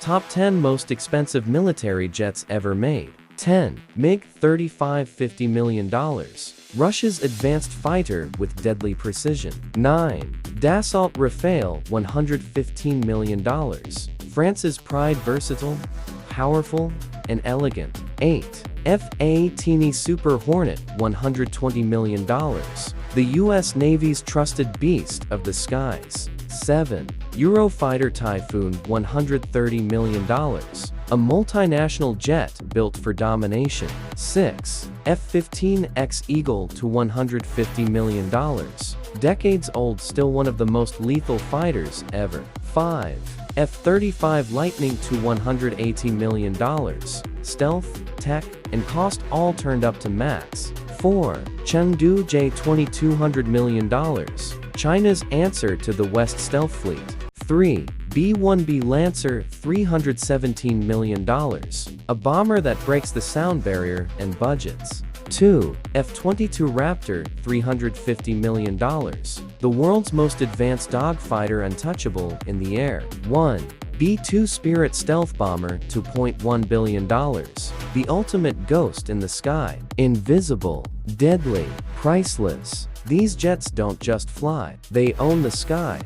Top 10 most expensive military jets ever made. 10. MiG-35 $50 million. Russia's advanced fighter with deadly precision. 9. Dassault Rafale $115 million. France's pride, versatile, powerful, and elegant. 8. F/A-18 Super Hornet $120 million. The U.S. Navy's trusted beast of the skies. 7. Eurofighter Typhoon $130 million. A multinational jet built for domination. 6. F-15X Eagle to $150 million. Decades old, still one of the most lethal fighters ever. 5. F-35 Lightning to $180 million. Stealth, tech, and cost all turned up to max. 4. Chengdu J-20 $200 million. China's answer to the West Stealth Fleet. 3. B-1B Lancer $317 million. A bomber that breaks the sound barrier and budgets. 2. F-22 Raptor $350 million. The world's most advanced dogfighter, untouchable in the air. 1. B-2 Spirit Stealth Bomber $2.1 billion. The ultimate ghost in the sky. Invisible, deadly, priceless. These jets don't just fly, they own the sky.